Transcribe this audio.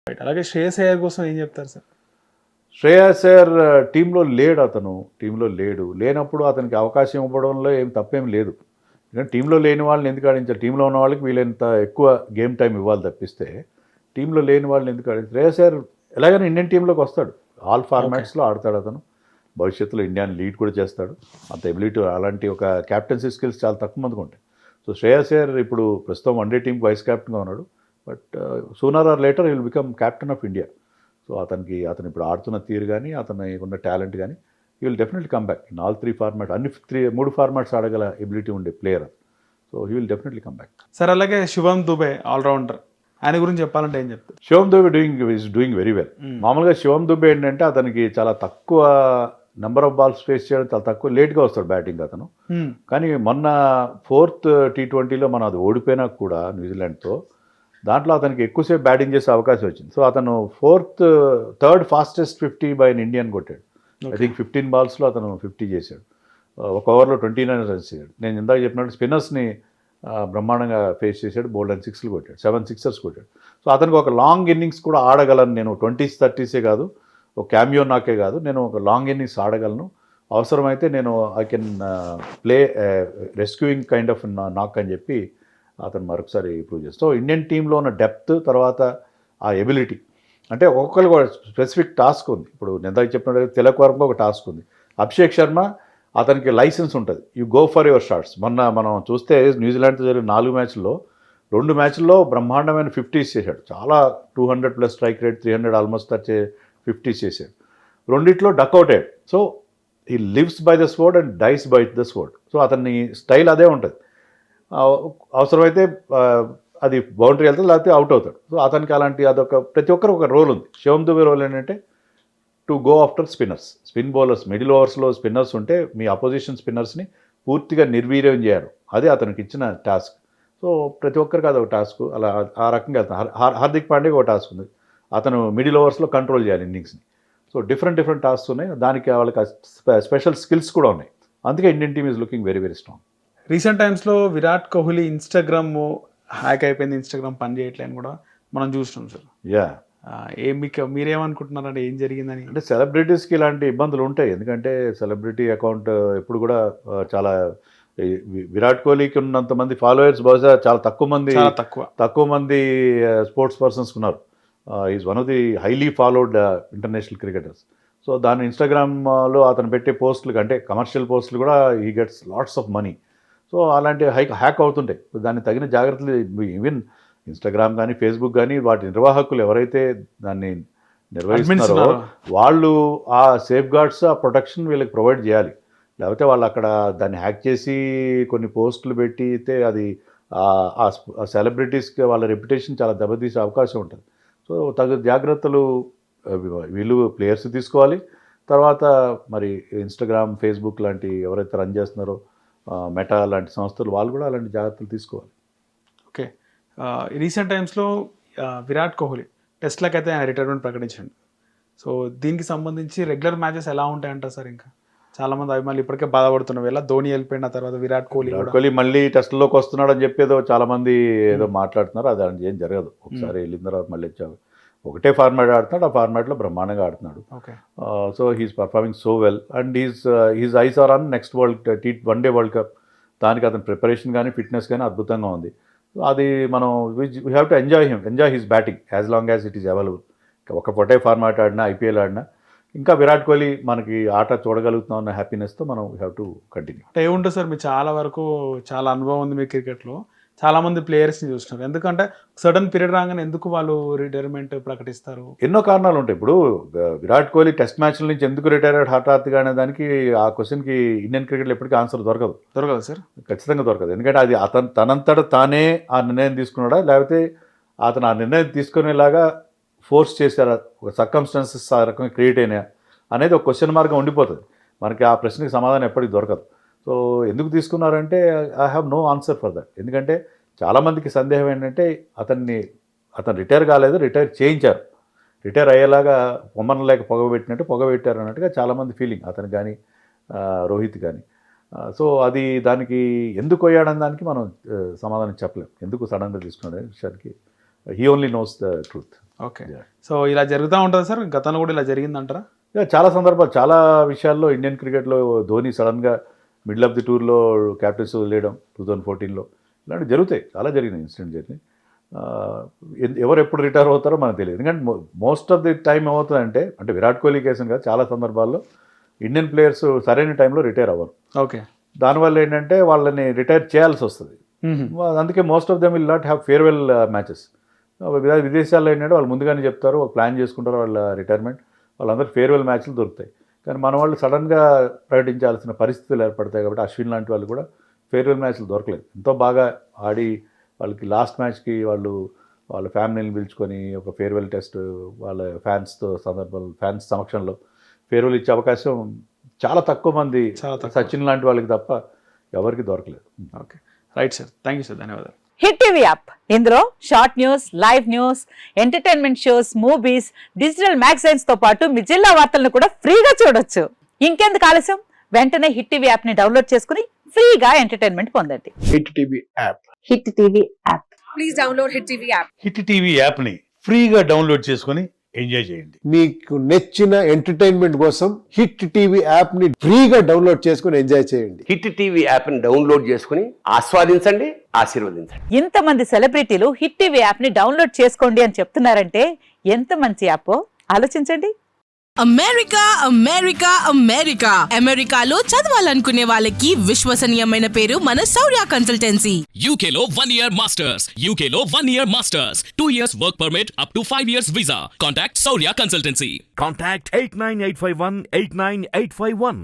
Right. అలాగే శ్రేయస్ అయ్యర్ కోసం ఏం చెప్తారు సార్? శ్రేయస్ అయ్యర్ టీంలో లేడు, టీంలో లేనప్పుడు అతనికి అవకాశం ఇవ్వడంలో ఏం తప్పేం లేదు. ఎందుకంటే టీంలో లేని వాళ్ళని ఎందుకు ఆడించారు? టీంలో ఉన్న వాళ్ళకి వీళ్ళంత ఎక్కువ గేమ్ టైం ఇవ్వాలి తప్పిస్తే టీంలో లేని వాళ్ళని ఎందుకు ఆడించారు? శ్రేయస్ అయ్యర్ ఎలాగైనా ఇండియన్ టీంలోకి వస్తాడు, ఆల్ ఫార్మాట్స్లో ఆడతాడు అతను. భవిష్యత్తులో ఇండియాని లీడ్ కూడా చేస్తాడు. అంత ఎబిలిటీ, అలాంటి ఒక క్యాప్టెన్సీ స్కిల్స్ చాలా తక్కువ మందికి ఉంటాయి. సో శ్రేయస్ అయ్యర్ ఇప్పుడు ప్రస్తుతం వన్డే టీంకి వైస్ కెప్టెన్గా ఉన్నాడు. But sooner or later will become captain of India. So అతను ఇప్పుడు ఆడుతున్న తీరు కానీ, అతను ఉన్న టాలెంట్ కానీ, he will definitely come back in all 3 format. మూడు ఫార్మాట్స్ ఆడగల ఎబిలిటీ ఉండే player. So he will definitely come back. Sir అలాగే శుభమ్ దుబే ఆల్రౌండర్, ఆయన గురించి చెప్పాలంటే ఏం చెప్తారు? శివం దుబే డూయింగ్ వెరీ వెల్. మామూలుగా శివం దుబే ఏంటంటే అతనికి చాలా తక్కువ నెంబర్ ఆఫ్ బాల్స్ ఫేస్ చేయడం, చాలా తక్కువ లేట్గా వస్తాడు బ్యాటింగ్ అతను. కానీ మొన్న 4th T20లో మనం అది ఓడిపోయినా కూడా న్యూజిలాండ్తో, దాంట్లో అతనికి ఎక్కువసేపు బ్యాటింగ్ చేసే అవకాశం వచ్చింది. సో అతను థర్డ్ ఫాస్టెస్ట్ 50 బై ఇండియన్ కొట్టాడు. ఐ థింక్ 15 బాల్స్లో అతను 50 చేశాడు. ఒక ఓవర్లో 29 రన్స్ చేశాడు. నేను ఇందాక చెప్పినట్టు స్పిన్నర్స్ని బ్రహ్మాండంగా ఫేస్ చేశాడు. బోల్డ్ అండ్ 6లు కొట్టాడు, 7 సిక్సర్స్ కొట్టాడు. సో అతనికి ఒక లాంగ్ ఇన్నింగ్స్ కూడా ఆడగలను నేను. 20s 30s కాదు, ఒక క్యామియో నాకే కాదు, నేను ఒక లాంగ్ ఇన్నింగ్స్ ఆడగలను. అవసరమైతే నేను I can play rescuing kind of నాక్ అని చెప్పి అతను మరొకసారి ప్రూవ్ చేస్తాడు. సో ఇండియన్ టీంలో ఉన్న డెప్త్, తర్వాత ఆ ఎబిలిటీ, అంటే ఒక్కొక్కరికి ఒక స్పెసిఫిక్ టాస్క్ ఉంది. ఇప్పుడు నేను చెప్పినట్టు తిలక్ వర్మకు ఒక టాస్క్ ఉంది. అభిషేక్ శర్మ అతనికి లైసెన్స్ ఉంటుంది, you go for your shots. మొన్న మనం చూస్తే న్యూజిలాండ్తో జరిగిన 4 మ్యాచ్ల్లో 2 మ్యాచ్ల్లో బ్రహ్మాండమైన 50s చేశాడు. చాలా 200+ strike rate, 300 almost touch 50s చేశాడు. రెండిట్లో డక్అవుట్ అయ్యాడు. So he lives by the sword and dies by the sword. So అతని స్టైల్ అదే ఉంటుంది. అవసరమైతే అది బౌండరీ వెళ్తుంది, లేకపోతే అవుట్ అవుతాడు. సో అతనికి అదొక ప్రతి ఒక్కరు ఒక రోల్ ఉంది. శివం దుబే రోల్ ఏంటంటే to go after spinners, spin bowlers, middle ఓవర్స్లో స్పిన్నర్స్ ఉంటే మీ అపోజిషన్ స్పిన్నర్స్ని పూర్తిగా నిర్వీర్యం చేయడం, అదే అతనికి ఇచ్చిన టాస్క్. సో ప్రతి ఒక్కరికి అదొక టాస్క్. అలా ఆ రకంగా హార్దిక్ పాండ్యాకి ఒక టాస్క్ ఉంది, అతను మిడిల్ ఓవర్స్లో కంట్రోల్ చేయాలి ఇన్నింగ్స్ని. సో డిఫరెంట్ టాస్క్స్ ఉన్నాయి. దానికి వాళ్ళకి స్పెషల్ స్కిల్స్ కూడా ఉన్నాయి. అందుకే Indian team is looking very very strong. Recent టైమ్స్లో విరాట్ కోహ్లీ ఇన్స్టాగ్రామ్ హ్యాక్ అయిపోయింది, ఇన్స్టాగ్రామ్ పని చేయట్లేని కూడా మనం చూస్తున్నాం సార్. యా, మీరేమనుకుంటున్నారంటే ఏం జరిగిందని? అంటే సెలబ్రిటీస్కి ఇలాంటి ఇబ్బందులు ఉంటాయి. ఎందుకంటే సెలబ్రిటీ అకౌంట్ ఎప్పుడు కూడా చాలా, విరాట్ కోహ్లీకి ఉన్నంత మంది ఫాలోయర్స్ బహుశా చాలా తక్కువ మంది స్పోర్ట్స్ పర్సన్స్ ఉన్నారు. Is one of the highly followed international cricketers. So దాని ఇన్స్టాగ్రామ్లో అతను పెట్టే పోస్టులు అంటే కమర్షియల్ పోస్టులు కూడా he gets lots of money. So అలాంటి హ్యాక్ అవుతుంటాయి. దాన్ని తగిన జాగ్రత్తలు ఈవెన్ ఇన్స్టాగ్రామ్ కానీ, ఫేస్బుక్ కానీ, వాటి నిర్వాహకులు ఎవరైతే దాన్ని నిర్వహిస్తున్నారో వాళ్ళు ఆ సేఫ్ గార్డ్స్, ఆ ప్రొటెక్షన్ వీళ్ళకి ప్రొవైడ్ చేయాలి. లేకపోతే వాళ్ళు అక్కడ దాన్ని హ్యాక్ చేసి కొన్ని పోస్టులు పెట్టితే అది ఆ సెలబ్రిటీస్కి వాళ్ళ రెప్యుటేషన్ చాలా దెబ్బతీసే అవకాశం ఉంటుంది. సో తగు జాగ్రత్తలు వీళ్ళు ప్లేయర్స్ తీసుకోవాలి. తర్వాత మరి ఇన్స్టాగ్రామ్, ఫేస్బుక్ లాంటి ఎవరైతే రన్ చేస్తున్నారో, మెటా లాంటి సంస్థలు, వాళ్ళు కూడా అలాంటి జాగ్రత్తలు తీసుకోవాలి. ఓకే. రీసెంట్ టైమ్స్లో విరాట్ కోహ్లీ టెస్ట్లకు అయితే ఆయన రిటైర్మెంట్ ప్రకటించండి. సో దీనికి సంబంధించి రెగ్యులర్ మ్యాచెస్ ఎలా ఉంటాయంటారు సార్? ఇంకా చాలామంది అభిమానులు ఇప్పటికే బాధపడుతున్న వేళ ధోని వెళ్ళిపోయిన తర్వాత విరాట్ కోహ్లీ మళ్ళీ టెస్ట్లోకి వస్తున్నాడు అని చెప్పి చాలామంది ఏదో మాట్లాడుతున్నారు. అది ఏం జరగదు. ఒకసారి వెళ్ళిన తర్వాత మళ్ళీ ఒకటే ఫార్మాట్ ఆడుతున్నాడు, ఆ ఫార్మాట్లో బ్రహ్మాండంగా ఆడుతున్నాడు. So he's performing so well and his eyes are on next one day world cup. దానికి అతని ప్రిపరేషన్ కానీ, ఫిట్నెస్ కానీ అద్భుతంగా ఉంది. అది మనం we have to enjoy his batting as long as it is available. ఒకటే ఫార్మాట్ ఆడినా, ఐపీఎల్ ఆడినా, ఇంకా విరాట్ కోహ్లీ మనకి ఆట చూడగలుగుతున్నాం అన్న హ్యాపీనెస్తో మనం వీ హ్యావ్ టు కంటిన్యూ. అంటే ఏముంటుంది సార్, మీరు చాలా అనుభవం ఉంది మీ క్రికెట్లో, చాలామంది ప్లేయర్స్ని చూస్తున్నారు. ఎందుకంటే సడన్ పీరియడ్ రాగానే ఎందుకు వాళ్ళు రిటైర్మెంట్ ప్రకటిస్తారు? ఎన్నో కారణాలు ఉంటాయి. ఇప్పుడు విరాట్ కోహ్లీ టెస్ట్ మ్యాచ్ల నుంచి ఎందుకు రిటైర్ అయ్యాడు హఠాత్తుగా అనే దానికి, ఆ క్వశ్చన్కి ఇండియన్ క్రికెట్లో ఎప్పటికీ ఆన్సర్ దొరకదు సార్. ఖచ్చితంగా దొరకదు. ఎందుకంటే అది తనంతట తానే ఆ నిర్ణయం తీసుకున్నాడా, లేకపోతే అతను ఆ నిర్ణయం తీసుకునేలాగా ఫోర్స్ చేశారా, ఒక సర్కమ్స్టాన్సెస్ ఆ రకంగా క్రియేట్ అయినా అనేది ఒక క్వశ్చన్ మార్క్గా ఉండిపోతుంది. మనకి ఆ ప్రశ్నకి సమాధానం ఎప్పటికీ దొరకదు. సో ఎందుకు తీసుకున్నారంటే I have no answer for that. ఎందుకంటే చాలామందికి సందేహం ఏంటంటే అతను రిటైర్ కాలేదు, రిటైర్ చేయించారు. రిటైర్ అయ్యేలాగా పొమ్మనలేక పొగబెట్టారు అన్నట్టుగా చాలామంది ఫీలింగ్, అతను కానీ రోహిత్ కానీ. సో దానికి ఎందుకు అయ్యాడని దానికి మనం సమాధానం చెప్పలేం. ఎందుకు సడన్గా తీసుకున్నాడు అనే విషయానికి he only knows the truth. Okay. So ఇలా జరుగుతూ ఉంటుంది సార్, గతంలో కూడా ఇలా జరిగిందంటారా? చాలా సందర్భాలు, చాలా విషయాల్లో ఇండియన్ క్రికెట్లో ధోని సడన్గా మిడిల్ ఆఫ్ ది టూర్లో క్యాప్టెన్స్ వదిలేయడం 2014లో ఇలాంటివి జరుగుతాయి, చాలా జరిగినాయి, ఇన్సిడెంట్ జరిగినాయి. ఎవరు ఎప్పుడు రిటైర్ అవుతారో మనకు తెలియదు. ఎందుకంటే మోస్ట్ ఆఫ్ ది టైం ఏమవుతుందంటే, అంటే విరాట్ కోహ్లీ కేసు కాదు, చాలా సందర్భాల్లో ఇండియన్ ప్లేయర్స్ సరైన టైంలో రిటైర్ అవ్వరు. ఓకే. దానివల్ల ఏంటంటే వాళ్ళని రిటైర్ చేయాల్సి వస్తుంది. అందుకే most of them will not have farewell matches. విదేశాల్లో ఏంటంటే వాళ్ళు ముందుగానే చెప్తారు, ఒక ప్లాన్ చేసుకుంటారు వాళ్ళ రిటైర్మెంట్, వాళ్ళందరూ ఫేర్వెల్ మ్యాచ్లు దొరుకుతాయి. కానీ మన వాళ్ళు సడన్గా ప్రకటించాల్సిన పరిస్థితులు ఏర్పడతాయి. కాబట్టి అశ్విన్ లాంటి వాళ్ళు కూడా ఫేర్వెల్ మ్యాచ్లు దొరకలేదు. ఎంతో బాగా ఆడి వాళ్ళకి లాస్ట్ మ్యాచ్కి వాళ్ళు వాళ్ళ ఫ్యామిలీని పిలుచుకొని ఒక ఫేర్వెల్ టెస్ట్ వాళ్ళ ఫ్యాన్స్ సమక్షంలో ఫేర్వెల్ ఇచ్చే అవకాశం చాలా తక్కువ మంది, సచిన్ లాంటి వాళ్ళకి తప్ప ఎవరికి దొరకలేదు. Okay, right sir, thank you sir, ధన్యవాదాలు. హిట్ టీవీ యాప్, ఇందులో short news, live news, entertainment shows, movies, digital magazines తో పాటు మీ జిల్లా వార్తలను కూడా ఫ్రీగా చూడొచ్చు. ఇంకెందుకు ఆలస్యం, వెంటనే హిట్ టీవీ యాప్ ని డౌన్లోడ్ చేసుకుని ఫ్రీగా ఎంటర్టైన్మెంట్ పొందండి. Hit TV app. Hit TV app. Please download hit TV app. Hit TV యాప్ని ఫ్రీగా డౌన్లోడ్ చేసుకొని ఎంజాయ్ చేయండి. మీకు నచ్చిన ఎంటర్టైన్మెంట్ కోసం హిట్ టీవీ యాప్ ని ఫ్రీగా డౌన్లోడ్ చేసుకుని ఎంజాయ్ చేయండి. హిట్ టీవీ యాప్ ని డౌన్లోడ్ చేసుకుని ఆస్వాదించండి, ఆశీర్వదించండి. ఇంతమంది సెలబ్రిటీలు హిట్ టీవీ యాప్ ని డౌన్లోడ్ చేసుకోండి అని చెప్తున్నారంటే ఎంత మంచి యాప్ ఆలోచించండి. అమెరికా అమెరికా అమెరికా అమెరికాలో చదవాలనుకునే వాళ్ళకి విశ్వసనీయమైన పేరు మన శౌర్య కన్సల్టెన్సీ. UK లో 1 year masters, UK లో 1 year masters, 2 years work permit up to 5 years visa. Contact Saurya Consultancy. Contact 89851 89851.